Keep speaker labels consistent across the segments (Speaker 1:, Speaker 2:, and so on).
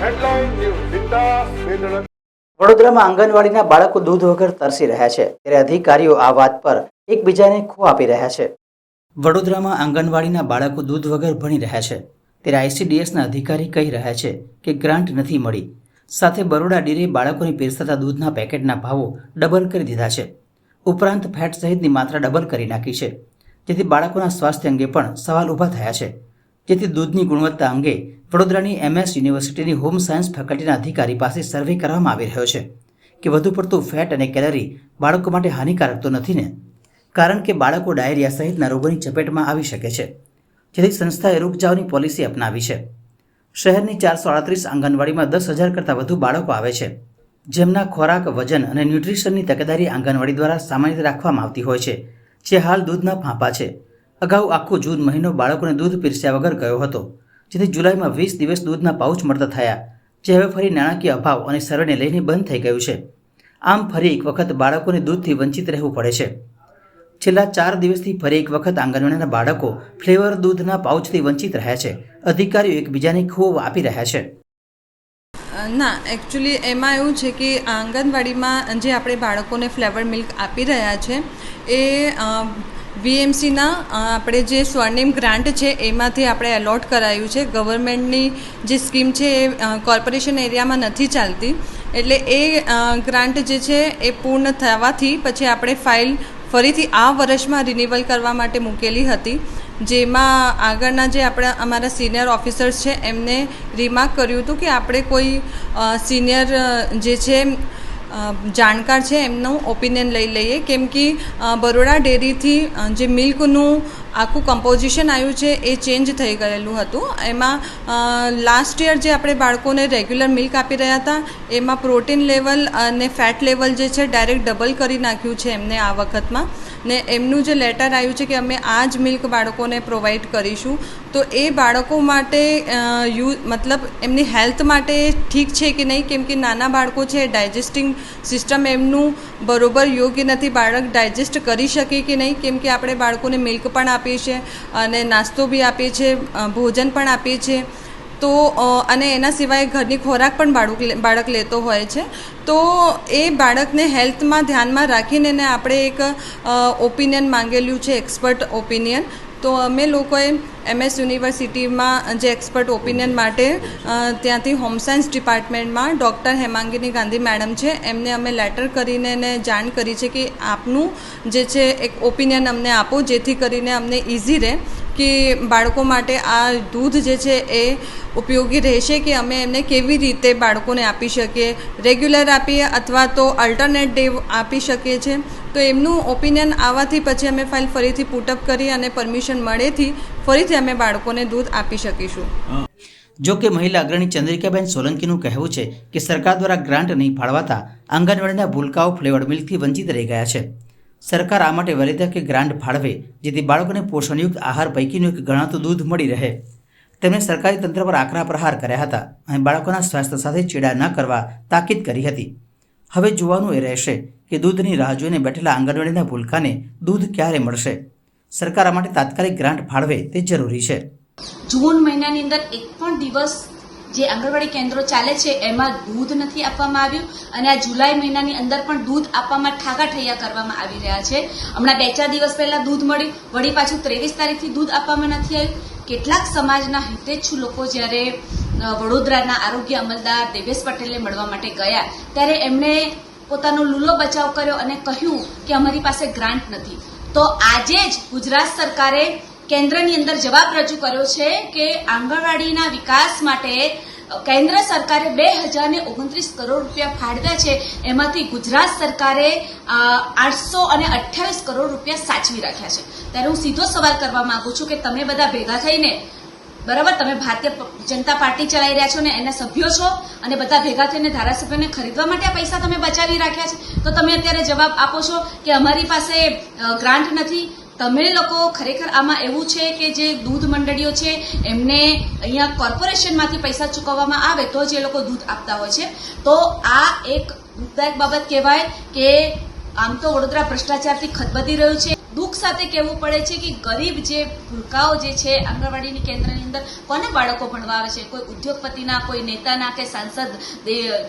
Speaker 1: Headline news વિકાસ વેદના
Speaker 2: વડોદરામાં આંગણવાડીના બાળકો દૂધ વગર તરસી રહ્યા છે, ત્યારે અધિકારીઓ આ વાત પર એકબીજાને ખો આપી રહ્યા છે. વડોદરામાં આંગણવાડીના બાળકો દૂધ વગર ભણી રહ્યા છે, ત્યારે આઈસીડીએસના અધિકારી કહી રહ્યા છે કે ગ્રાન્ટ નથી મળી. સાથે બરોડા ડેરીએ બાળકોને પીરસાતા દૂધના પેકેટના ભાવો ડબલ કરી દીધા છે. ઉપરાંત ફેટ સહિતની માત્રા ડબલ કરી નાખી છે, જેથી બાળકોના સ્વાસ્થ્ય અંગે પણ સવાલ ઊભા થયા છે. જેથી દૂધની ગુણવત્તા અંગે વડોદરાની MS યુનિવર્સિટીની હોમ સાયન્સ ફેકલ્ટીના અધિકારી પાસે સર્વે કરવામાં આવી રહ્યો છે કે વધુ પડતું ફેટ અને કેલરી બાળકો માટે હાનિકારક તો નથી ને, કારણ કે બાળકો ડાયરિયા સહિતના રોગોની ચપેટમાં આવી શકે છે. જેથી સંસ્થાએ રૂકજાઓની પોલિસી અપનાવી છે. શહેરની 438 આંગણવાડીમાં 10,000 કરતાં વધુ બાળકો આવે છે, જેમના ખોરાક, વજન અને ન્યુટ્રિશનની તકેદારી આંગણવાડી દ્વારા સામાન્ય રીતે રાખવામાં આવતી હોય છે, જે હાલ દૂધના ફાંફા છે. અગાઉ આખો જૂન મહિનો બાળકોને દૂધ પીરસ્યા વગર ગયો હતો, જેથી જુલાઈમાં 20 દિવસ દૂધના પાઉચ મળતા થયા, જે હવે ફરી નાણાકીય અભાવ અને સર્વેને લઈને બંધ થઈ ગયું છે. આમ ફરી એક વખત બાળકોને દૂધથી વંચિત રહેવું પડે છે. છેલ્લા 4 દિવસથી ફરી એક વખત આંગણવાડીના બાળકો ફ્લેવર દૂધના પાઉચથી વંચિત રહ્યા છે. અધિકારીઓ એકબીજાને ખો આપી રહ્યા છે.
Speaker 3: ના, એકચ્યુઅલી એમાં એવું છે કે આંગણવાડીમાં જે આપણે બાળકોને ફ્લેવર મિલ્ક આપી રહ્યા છે એ VMCના આપણે જે સ્વર્ણિમ ગ્રાન્ટ છે એમાંથી આપણે એલોટ કરાયું છે. ગવર્મેન્ટની જે સ્કીમ છે એ કોર્પોરેશન એરિયામાં નથી ચાલતી, એટલે એ ગ્રાન્ટ જે છે એ પૂર્ણ થવાથી પછી આપણે ફાઇલ ફરીથી આ વર્ષમાં રિન્યુઅલ કરવા માટે મૂકેલી હતી, જેમાં આગળના જે આપણા અમારા સિનિયર ઓફિસર્સ છે એમને રિમાર્ક કર્યું હતું કે આપણે કોઈ સિનિયર જે છે જાણકાર છે એમનું ઓપિનિયન લઈ લઈએ, કેમ કે બરોડા ડેરીથી જે મિલ્કનું આખું કમ્પોઝિશન આવ્યું છે એ ચેન્જ થઈ ગયેલું હતું. એમાં લાસ્ટ યર જે આપણે બાળકોને રેગ્યુલર મિલ્ક આપી રહ્યા હતા એમાં પ્રોટીન લેવલ અને ફેટ લેવલ જે છે ડાયરેક્ટ ડબલ કરી નાખ્યું છે એમને આ વખતમાં, ને એમનું જે લેટર આવ્યું છે કે અમે આ જ મિલ્ક બાળકોને પ્રોવાઈડ કરીશું. તો એ બાળકો માટે મતલબ એમની હેલ્થ માટે ઠીક છે કે નહીં, કેમ કે નાના બાળકો છે, ડાયજેસ્ટિંગ સિસ્ટમ એમનું બરોબર યોગ્ય નથી, બાળક ડાયજેસ્ટ કરી શકે કે નહીં, કેમ કે આપણે બાળકોને મિલ્ક પણ આપીએ છીએ અને નાસ્તો બી આપીએ છીએ, ભોજન પણ આપીએ છીએ. તો અને એના સિવાય ઘરની ખોરાક પણ બાળક લેતો હોય છે. તો એ બાળકને હેલ્થમાં ધ્યાનમાં રાખીને આપણે એક ઓપિનિયન માંગેલું છે, એક્સપર્ટ ઓપિનિયન. તો અમે લોકોએ MS યુનિવર્સિટીમાં જે એક્સપર્ટ ઓપિનિયન માટે ત્યાંથી હોમ સાયન્સ ડિપાર્ટમેન્ટમાં ડૉક્ટર હેમાંગીની ગાંધી મેડમ છે એમને અમે લેટર કરીને એને જાણ કરી છે કે આપનું જે છે એક ઓપિનિયન અમને આપો, જેથી કરીને અમને ઇઝી રહે કે બાળકો માટે આ દૂધ જે છે એ ઉપયોગી રહેશે કે અમે એમને કેવી રીતે બાળકોને આપી શકીએ, રેગ્યુલર આપીએ અથવા તો અલ્ટરનેટ ડે આપી શકીએ છીએ. તો એમનું ઓપિનિયન આવવાથી પછી અમે ફાઇલ ફરીથી પુટઅપ કરી અને પરમિશન મળેથી ફરીથી અમે બાળકોને દૂધ આપી શકીશું.
Speaker 2: જો કે મહિલા અગ્રણી ચંદ્રિકાબેન સોલંકીનું કહેવું છે કે સરકાર દ્વારા ગ્રાન્ટ નહીં ફાળવાતા આંગણવાડીના ભૂલકાઓ ફ્લેવર્ડ મિલ્કથી વંચિત રહી ગયા છે. સરકાર આ માટે વહેલી તકે ગ્રાન્ટ ફાળવે, જેથી બાળકોને પોષણયુક્ત આહાર પૈકીનું એક ગણાતું દૂધ મળી રહે. તેમણે સરકારી તંત્ર પર આકરા પ્રહાર કર્યા હતા અને બાળકોના સ્વાસ્થ્ય સાથે ચેડા ન કરવા તાકીદ કરી હતી. હવે જોવાનું એ રહેશે કે દૂધની રાહ જોઈને બેઠેલા આંગણવાડીના ભૂલકાને દૂધ ક્યારે મળશે. સરકાર આ માટે તાત્કાલિક ગ્રાન્ટ ફાળવે તે જરૂરી છે.
Speaker 4: જૂન મહિનાની અંદર એક પણ દિવસ જે આંગણવાડી કેન્દ્રો ચાલે છે એમાં દૂધ નથી આપવામાં આવ્યું, અને આ જુલાઈ મહિનાની અંદર પણ દૂધ આપવામાં ઠાગાઠૈયા કરવામાં આવી રહ્યા છે. હમણાં 2-4 દિવસ પહેલા દૂધ મળ્યું, વળી પાછું 23 તારીખથી દૂધ આપવામાં નથી આવ્યું. કેટલાક સમાજના હિતેચ્છુ લોકો જ્યારે વડોદરાના આરોગ્ય અમલદાર દેવેશ પટેલને મળવા માટે ગયા ત્યારે એમણે પોતાનો લૂલો બચાવ કર્યો અને કહ્યું કે અમારી પાસે ગ્રાન્ટ નથી. તો આજે જ ગુજરાત સરકારે કેન્દ્રની અંદર જવાબ રજૂ કર્યો છે કે આંગણવાડીના વિકાસ માટે કેન્દ્ર સરકારે 2029 કરોડ રૂપિયા ફાળવ્યા છે, એમાંથી ગુજરાત સરકારે 828 કરોડ રૂપિયા સાચવી રાખ્યા છે. ત્યારે હું સીધો સવાલ કરવા માંગુ છું કે તમે બધા ભેગા થઈને, બરાબર, તમે ભારતીય જનતા પાર્ટી ચલાવી રહ્યા છો ને એના સભ્યો છો, અને બધા ભેગા થઈને ધારાસભ્યને ખરીદવા માટે આ પૈસા તમે બચાવી રાખ્યા છે, તો તમે અત્યારે જવાબ આપો છો કે અમારી પાસે ગ્રાન્ટ નથી. તમે લોકો ખરેખર આમાં એવું છે કે જે દૂધ મંડળીઓ છે એમને અહીંયા કોર્પોરેશનમાંથી પૈસા ચૂકવવામાં આવે તો જ એ લોકો દૂધ આપતા હોય છે. તો આ એક દુઃખદાયક બાબત કહેવાય કે આમ તો વડોદરા ભ્રષ્ટાચારથી ખદબદી રહ્યું છે. દુઃખ સાથે કહેવું પડે છે કે ગરીબ જે ભૂલકાઓ જે છે આંગણવાડીની કેન્દ્રની અંદર કોને બાળકો ભણવા આવે છે? કોઈ ઉદ્યોગપતિના, કોઈ નેતાના કે સાંસદ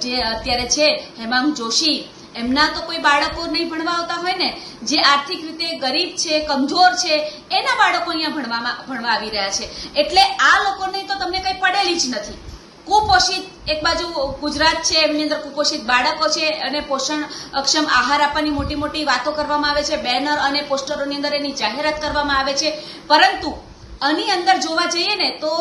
Speaker 4: જે અત્યારે છે હેમાંગ જોશી, એમના તો કોઈ બાળકો નહીં ભણવા આવતા હોય ને. જે આર્થિક રીતે ગરીબ છે, કમજોર છે, એના બાળકો અહીંયા ભણવા આવી રહ્યા છે. એટલે આ લોકોને તો તમને કંઈ પડેલી જ નથી. કુપોષિત એક બાજુ ગુજરાત છે, એમની અંદર કુપોષિત બાળકો છે અને પોષણક્ષમ આહાર આપવાની મોટી મોટી વાતો કરવામાં આવે છે, બેનર અને પોસ્ટરોની અંદર એની જાહેરાત કરવામાં આવે છે. પરંતુ આની અંદર જોવા જઈએ ને તો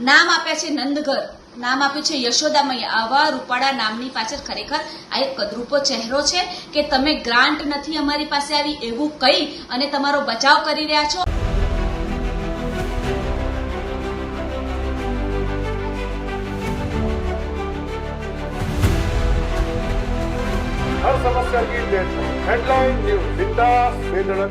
Speaker 4: નામ આપ્યા છે નંદઘર, નામ આપ્યું છે યશોદામૈયા. આવા રૂપાળા નામની પાછળ ખરેખર આ એક કદરૂપો ચહેરો છે કે તમે ગ્રાન્ટ નથી અમારી પાસે આવી એવું કહી અને તમારો બચાવ કરી રહ્યા છો.
Speaker 1: हर समस्या की डेट हेडलाइन न्यूज बिंदास बेधड़क